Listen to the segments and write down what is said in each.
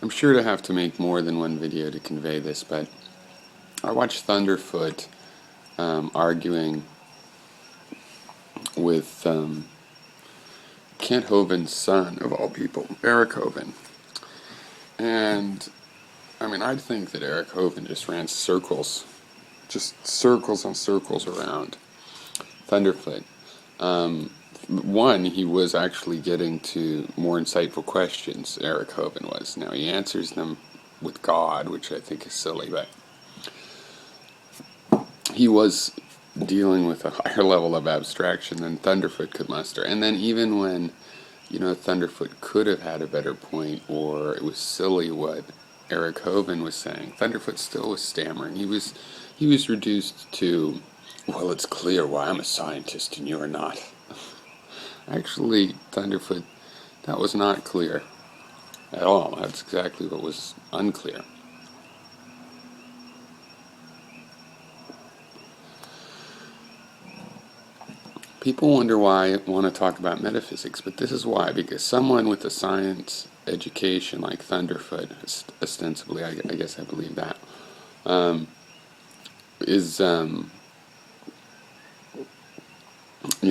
I'm sure to have to make more than one video to convey this, but I watched ThunderF00t arguing with Kent Hovind's son, of all people, Eric Hovind. And, I mean, I'd think that Eric Hovind just ran circles, just circles on circles around ThunderF00t. One, he was actually getting to more insightful questions, Eric Hovind was. Now, he answers them with God, which I think is silly, but he was dealing with a higher level of abstraction than ThunderF00t could muster. And then even when, ThunderF00t could have had a better point, or it was silly what Eric Hovind was saying, ThunderF00t still was stammering. He was reduced to, well, it's clear why I'm a scientist and you're not. Actually, ThunderF00t, that was not clear at all. That's exactly what was unclear. People wonder why I want to talk about metaphysics, but this is why, because someone with a science education like ThunderF00t, ostensibly, I guess I believe that, is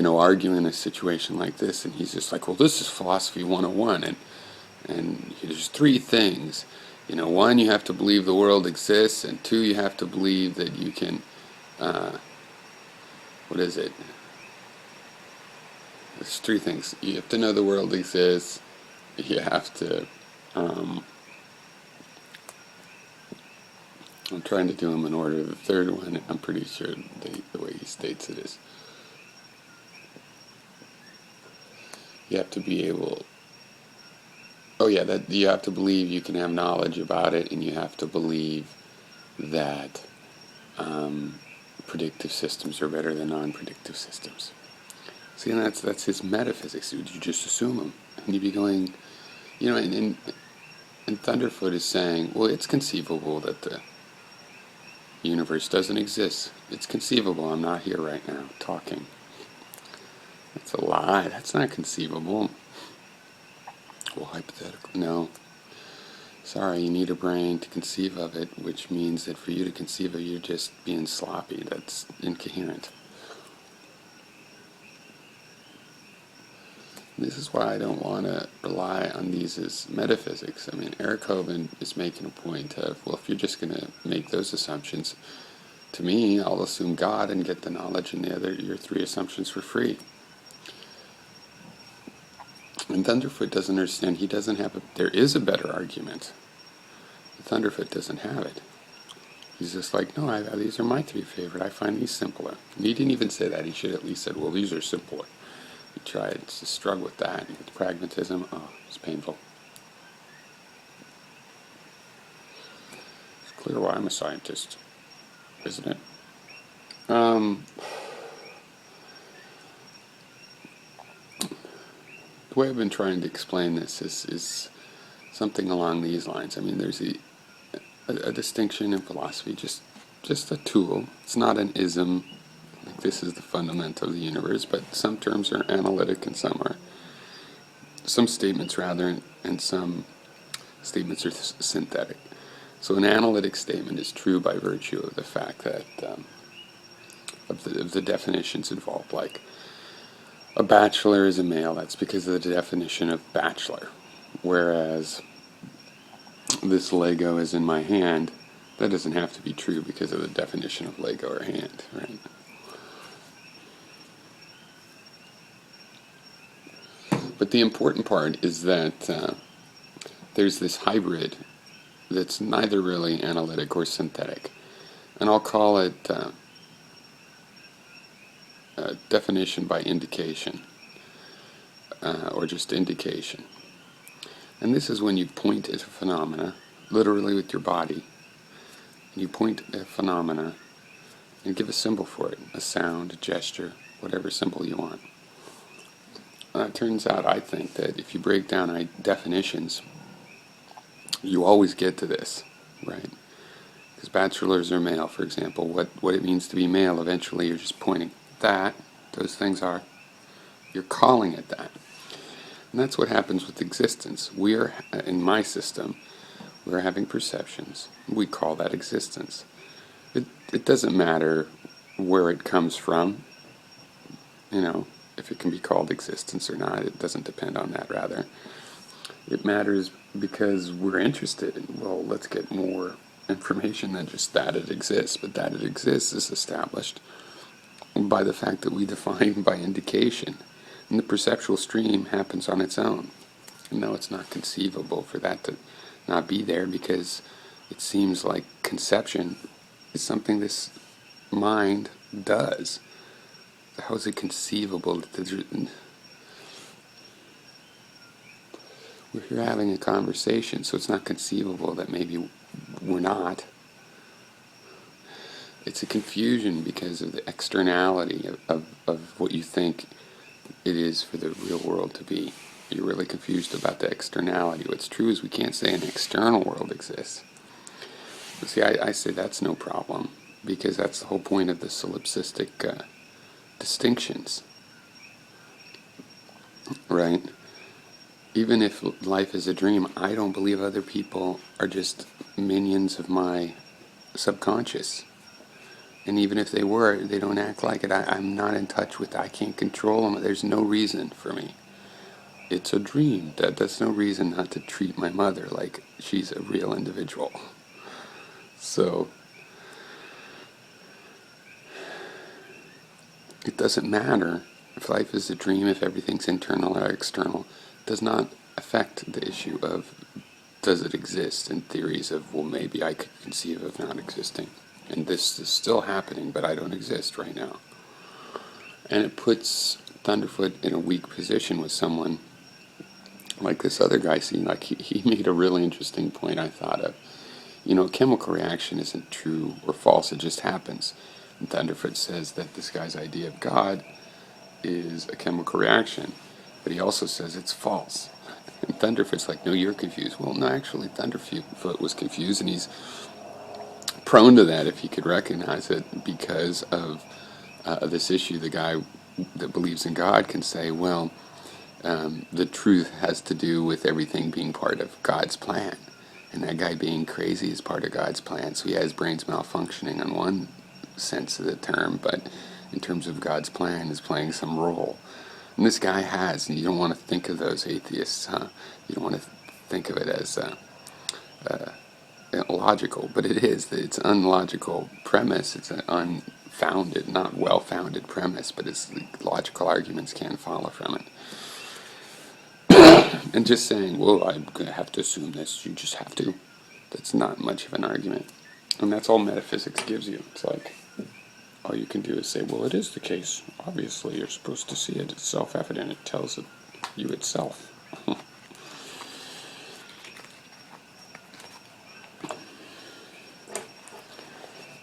arguing a situation like this, and he's just like, well, this is philosophy 101, and there's three things. One, you have to believe the world exists, and two, you have to believe that you can, there's three things. You have to know the world exists, you have to, I'm trying to do them in order. The third one, I'm pretty sure the way he states it is, you have to be able, that you have to believe you can have knowledge about it, and you have to believe that predictive systems are better than non-predictive systems. See, and that's his metaphysics. You just assume them, and you'd be going, and ThunderF00t is saying, well, it's conceivable that the universe doesn't exist. It's conceivable. I'm not here right now talking. That's a lie. That's not conceivable. Well, hypothetical. No. Sorry, you need a brain to conceive of it, which means that for you to conceive of it, you're just being sloppy. That's incoherent. This is why I don't want to rely on these as metaphysics. I mean, Eric Hovind is making a point of, well, if you're just going to make those assumptions, to me, I'll assume God and get the knowledge and your three assumptions for free. And ThunderF00t doesn't understand. He doesn't have there is a better argument. ThunderF00t doesn't have it. He's just like, no, these are my three favorite. I find these simpler. And he didn't even say that. He should at least said, well, these are simpler. He tried to struggle with that, and with pragmatism, it's painful. It's clear why I'm a scientist, isn't it? The way I've been trying to explain this is something along these lines. I mean, there's a distinction in philosophy, just a tool. It's not an ism. Like this is the fundament of the universe, but some terms are analytic and some statements rather, and some statements are synthetic. So an analytic statement is true by virtue of the fact that of the definitions involved. Like a bachelor is a male. That's because of the definition of bachelor. Whereas this Lego is in my hand, that doesn't have to be true because of the definition of Lego or hand, right? But the important part is that there's this hybrid that's neither really analytic or synthetic. And I'll call it definition by indication, or just indication. And this is when you point at a phenomena, literally with your body, and you point at a phenomena and give a symbol for it, a sound, a gesture, whatever symbol you want. It turns out, I think, that if you break down definitions, you always get to this, right? Because bachelors are male, for example. What it means to be male, eventually you're just pointing that. Those things are, you're calling it that. And that's what happens with existence. In my system, We're having perceptions. We call that existence. It doesn't matter where it comes from, if it can be called existence or not. It doesn't depend on that, rather. It matters because we're interested in, well, let's get more information than just that it exists. But that it exists is established by the fact that we define by indication. And the perceptual stream happens on its own. No, it's not conceivable for that to not be there, because it seems like conception is something this mind does. How is it conceivable that we're here having a conversation, so it's not conceivable that maybe we're not. It's a confusion because of the externality of what you think it is for the real world to be. You're really confused about the externality. What's true is we can't say an external world exists. But see, I say that's no problem, because that's the whole point of the solipsistic distinctions, right? Even if life is a dream, I don't believe other people are just minions of my subconscious. And even if they were, they don't act like it. I'm not in touch with it. I can't control them. There's no reason for me. It's a dream. That's no reason not to treat my mother like she's a real individual. So it doesn't matter if life is a dream, if everything's internal or external. It does not affect the issue of does it exist, and theories of, well, maybe I could conceive of not existing. And this is still happening, but I don't exist right now. And it puts ThunderF00t in a weak position with someone like this other guy. See, like he made a really interesting point, I thought of. A chemical reaction isn't true or false, it just happens. And ThunderF00t says that this guy's idea of God is a chemical reaction, but he also says it's false. And ThunderF00t's like, no, you're confused. Well, no, actually, ThunderF00t was confused, and he's prone to that if he could recognize it, because of this issue. The guy that believes in God can say, well, the truth has to do with everything being part of God's plan. And that guy being crazy is part of God's plan. So yeah, his brain's malfunctioning in one sense of the term, but in terms of God's plan, is playing some role. And this guy has, and you don't want to think of those atheists, huh? You don't want to think of it as logical, but it is. It's an unlogical premise. It's an unfounded, not well-founded premise, but it's logical arguments can't follow from it. And just saying, well, I'm going to have to assume this, you just have to. That's not much of an argument. And that's all metaphysics gives you. It's like, all you can do is say, well, it is the case. Obviously, you're supposed to see it. It's self-evident. It tells you itself.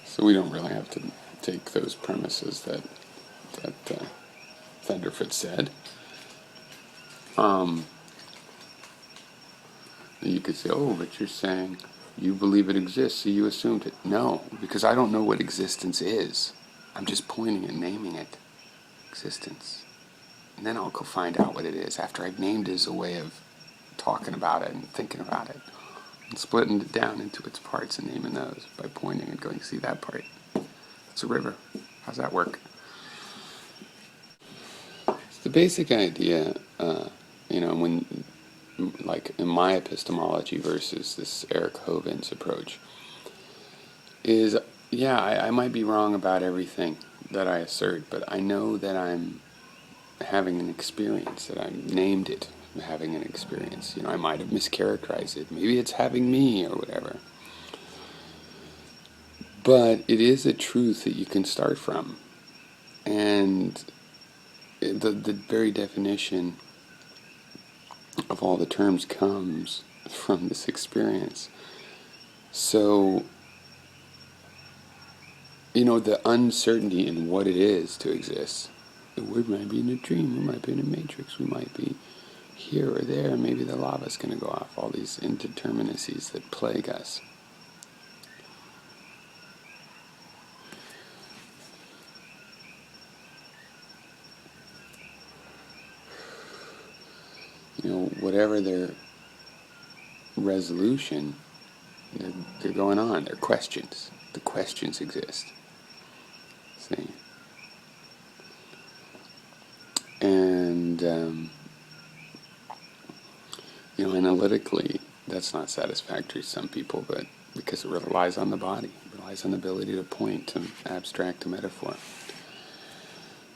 So we don't really have to take those premises that ThunderF00t said. You could say, oh, but you're saying you believe it exists, so you assumed it. No, because I don't know what existence is. I'm just pointing and naming it. Existence. And then I'll go find out what it is after I've named it as a way of talking about it and thinking about it. And splitting it down into its parts and naming those by pointing and going, see that part? It's a river. How's that work? It's the basic idea, when, like in my epistemology versus this Eric Hovind's approach, is, yeah, I might be wrong about everything that I assert, but I know that I'm having an experience, that I named it having an experience. I might have mischaracterized it. Maybe it's having me or whatever. But it is a truth that you can start from. And the very definition of all the terms comes from this experience. So, the uncertainty in what it is to exist. We might be in a dream, we might be in a matrix, we might be here or there, maybe the lava's going to go off, all these indeterminacies that plague us. Whatever their resolution, They're going on. They're questions. The questions exist. See? And, analytically, that's not satisfactory to some people, but because it relies on the body, it relies on the ability to point, to abstract a metaphor.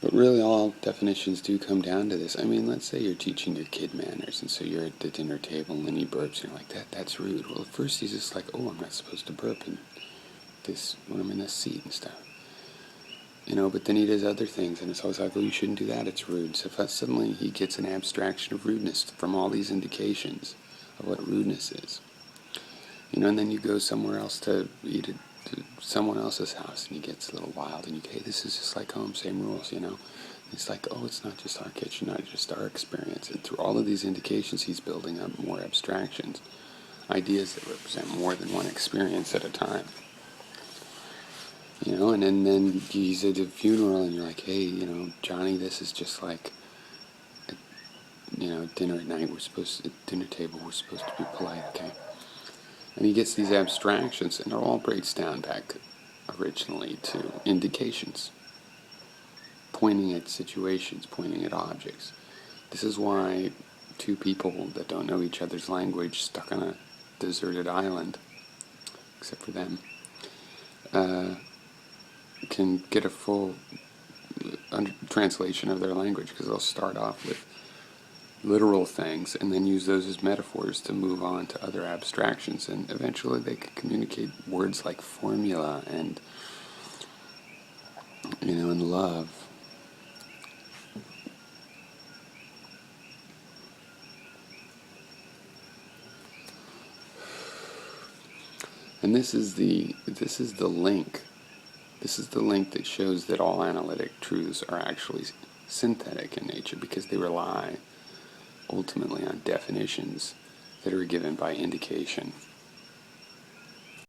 But really all definitions do come down to this. I mean, let's say you're teaching your kid manners, and so you're at the dinner table, and then he burps, and you're like, that's rude. Well, at first he's just like, oh, I'm not supposed to burp in this, when I'm in this seat and stuff. But then he does other things, and it's always like, oh, you shouldn't do that, it's rude. So if suddenly he gets an abstraction of rudeness from all these indications of what rudeness is. And then you go somewhere else to eat at someone else's house, and he gets a little wild, and you go, hey, this is just like home, same rules, It's like, oh, it's not just our kitchen, not just our experience. And through all of these indications, he's building up more abstractions, ideas that represent more than one experience at a time. And then he's at a funeral, and you're like, hey, Johnny, this is just like, dinner at night. At dinner table, we're supposed to be polite, okay? And he gets these abstractions, and it all breaks down back originally to indications, pointing at situations, pointing at objects. This is why two people that don't know each other's language, stuck on a deserted island, except for them, can get a full translation of their language, because they'll start off with literal things and then use those as metaphors to move on to other abstractions, and eventually they can communicate words like formula and and love. And this is the link. This is the link that shows that all analytic truths are actually synthetic in nature, because they rely ultimately on definitions that are given by indication.